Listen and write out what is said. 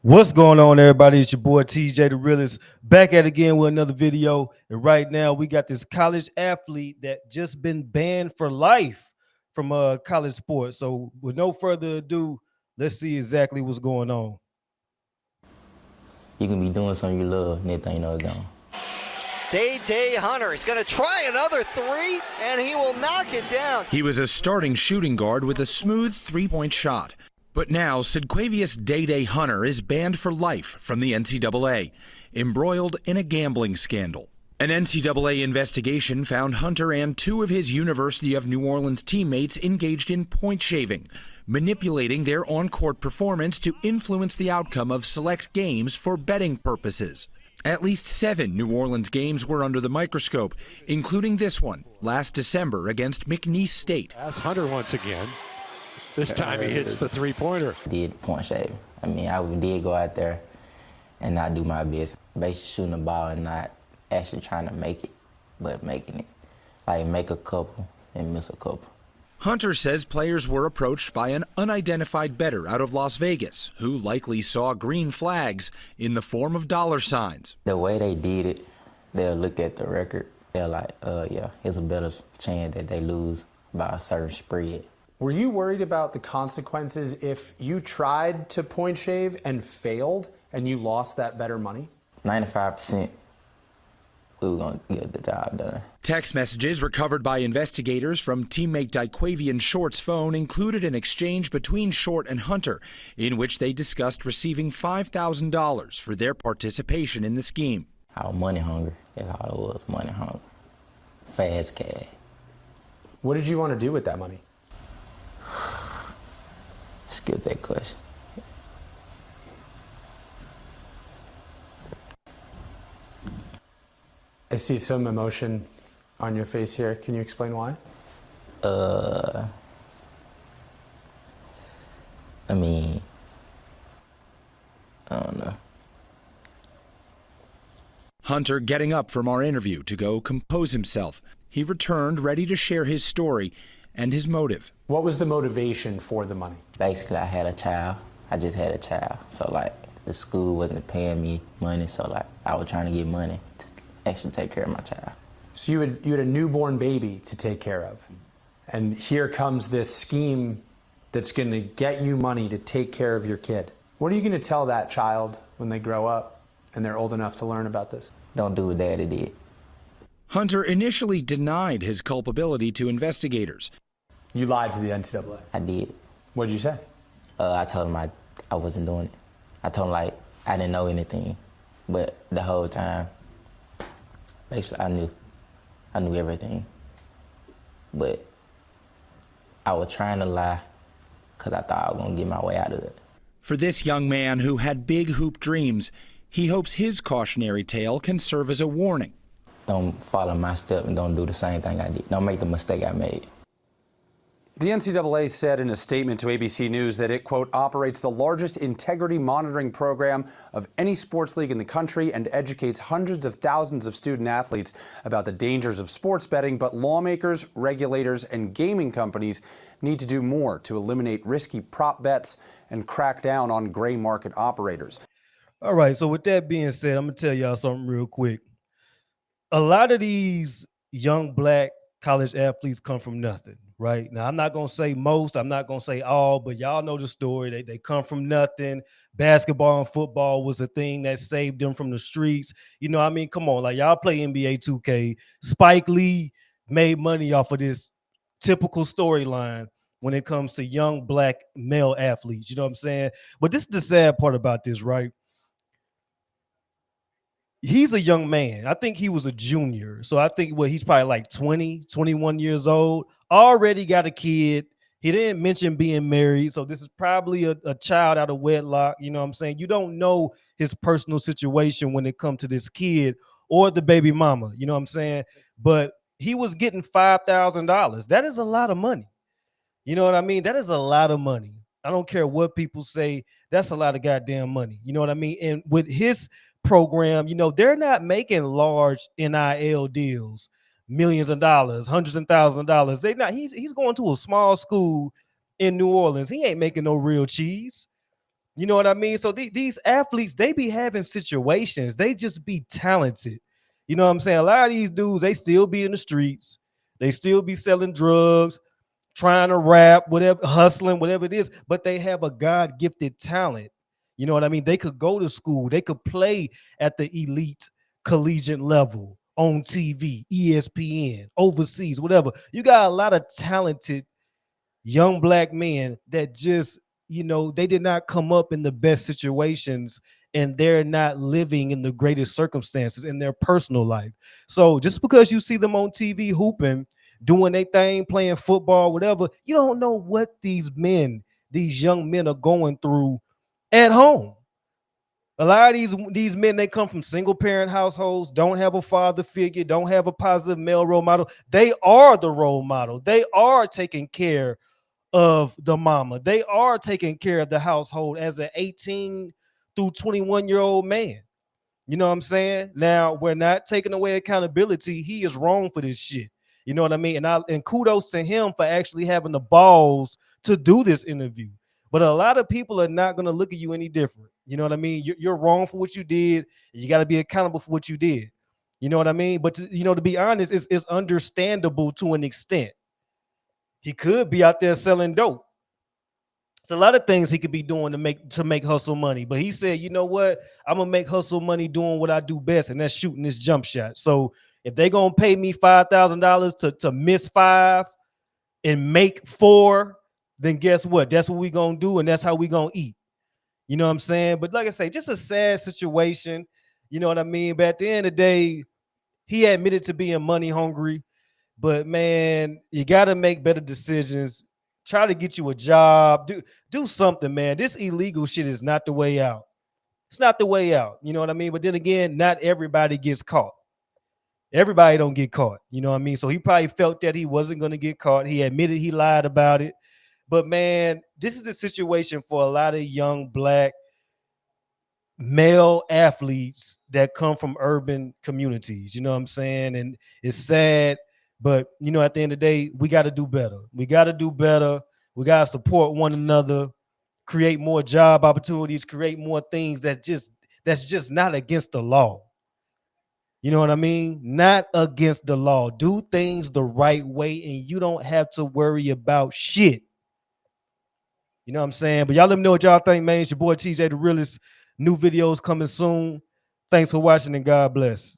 What's going on, everybody? It's your boy TJ.TheRealist back at it again with another video. And right now, we got this college athlete that just been banned for life from college sports. So, with no further ado, let's see exactly what's going on. You can be doing something you love, next thing you know, it's gone. Day Hunter is going to try another three, and he will knock it down. He was a starting shooting guard with a smooth three-point shot. But now, Sidquavius Day Hunter is banned for life from the NCAA, embroiled in a gambling scandal. An NCAA investigation found Hunter and two of his University of New Orleans teammates engaged in point shaving, manipulating their on-court performance to influence the outcome of select games for betting purposes. At least 7 New Orleans games were under the microscope, including this one last December against McNeese State. That's Hunter once again. This time he hits the three-pointer. Did point shave. I mean, I did go out there and not do my best. Basically shooting the ball and not actually trying to make it, but making it. Like make a couple and miss a couple. Hunter says players were approached by an unidentified bettor out of Las Vegas who likely saw green flags in the form of dollar signs. The way they did it, they'll look at the record. They're like, yeah, it's a better chance that they lose by a certain spread. Were you worried about the consequences if you tried to point shave and failed and you lost that better money? 95%. We were going to get the job done. Text messages recovered by investigators from teammate Daquavian Short's phone included an exchange between Short and Hunter in which they discussed receiving $5,000 for their participation in the scheme. I was money hungry. That's all it was, money hungry. Fast cash. What did you want to do with that money? Skip that question. I see some emotion on your face here. Can you explain why? I mean, I don't know. Hunter getting up from our interview to go compose himself. He returned ready to share his story and his motive. What was the motivation for the money? Basically, I had a child. I just had a child. So, like, the school wasn't paying me money, so, like, I was trying to get money to actually take care of my child. So you had a newborn baby to take care of. And here comes this scheme that's going to get you money to take care of your kid. What are you going to tell that child when they grow up and they're old enough to learn about this? Don't do what Daddy did. Hunter initially denied his culpability to investigators. You lied to the NCAA. I did. What did you say? I told him I wasn't doing it. I told him, like, I didn't know anything. But the whole time, basically, I knew everything. But I was trying to lie because I thought I was going to get my way out of it. For this young man who had big hoop dreams, he hopes his cautionary tale can serve as a warning. Don't follow my step and don't do the same thing I did. Don't make the mistake I made. The NCAA said in a statement to ABC News that it, quote, operates the largest integrity monitoring program of any sports league in the country and educates hundreds of thousands of student athletes about the dangers of sports betting. But lawmakers, regulators, and gaming companies need to do more to eliminate risky prop bets and crack down on gray market operators. All right. So, with that being said, I'm going to tell y'all something real quick. A lot of these young black college athletes come from nothing. Right now, I'm not going to say most, I'm not going to say all, but y'all know the story. They come from nothing. Basketball and football was a thing that saved them from the streets. You know what I mean? Come on, like y'all play NBA 2K. Spike Lee made money off of this typical storyline when it comes to young black male athletes. You know what I'm saying? But this is the sad part about this, right? He's a young man. I think he was a junior. So I think he's probably like 20, 21 years old. Already got a kid. He didn't mention being married. So this is probably a child out of wedlock. You know what I'm saying? You don't know his personal situation when it comes to this kid or the baby mama. You know what I'm saying? But he was getting $5,000. That is a lot of money. You know what I mean? That is a lot of money. I don't care what people say. That's a lot of goddamn money. You know what I mean? And with his program, you know, they're not making large NIL deals, millions of dollars, hundreds of thousands of dollars. They not. He's going to a small school in New Orleans. He ain't making no real cheese. You know what I mean? So these athletes, they be having situations. They just be talented. You know what I'm saying? A lot of these dudes, they still be in the streets. They still be selling drugs, trying to rap, whatever, hustling, whatever it is, but they have a God gifted talent. You know what I mean? They could go to school, they could play at the elite collegiate level on TV, ESPN, overseas, whatever. You got a lot of talented young black men that just, they did not come up in the best situations and they're not living in the greatest circumstances in their personal life. So just because you see them on TV hooping, doing their thing, playing football, whatever, you don't know what these young men are going through at home. A lot of these men, they come from single parent households, don't have a father figure, don't have a positive male role model. They are the role model. They are taking care of the mama. They are taking care of the household as an 18 through 21-year-old man. You know what I'm saying? Now, we're not taking away accountability. He is wrong for this shit. You know what I mean? And kudos to him for actually having the balls to do this interview. But a lot of people are not going to look at you any different. You know what I mean? You're wrong for what you did. You got to be accountable for what you did. You know what I mean? But to be honest, it's understandable to an extent. He could be out there selling dope. It's a lot of things he could be doing to make hustle money. But he said, you know what? I'm gonna make hustle money doing what I do best, and that's shooting this jump shot. So if they gonna pay me $5,000 to miss 5 and make 4, then guess what? That's what we gonna do, and that's how we gonna eat. You know what I'm saying? But like I say, just a sad situation. You know what I mean? But at the end of the day, he admitted to being money hungry. But man, you got to make better decisions. Try to get you a job. Do something, man. This illegal shit is not the way out. It's not the way out. You know what I mean? But then again, not everybody gets caught. Everybody don't get caught. You know what I mean? So he probably felt that he wasn't going to get caught. He admitted he lied about it. But man, this is the situation for a lot of young black male athletes that come from urban communities. You know what I'm saying? And it's sad, but at the end of the day, we got to do better. We got to do better. We got to support one another, create more job opportunities, create more things that's just not against the law. You know what I mean? Not against the law. Do things the right way, and you don't have to worry about shit. You know what I'm saying? But y'all let me know what y'all think, man. It's your boy TJ the Realist. New videos coming soon. Thanks for watching and God bless.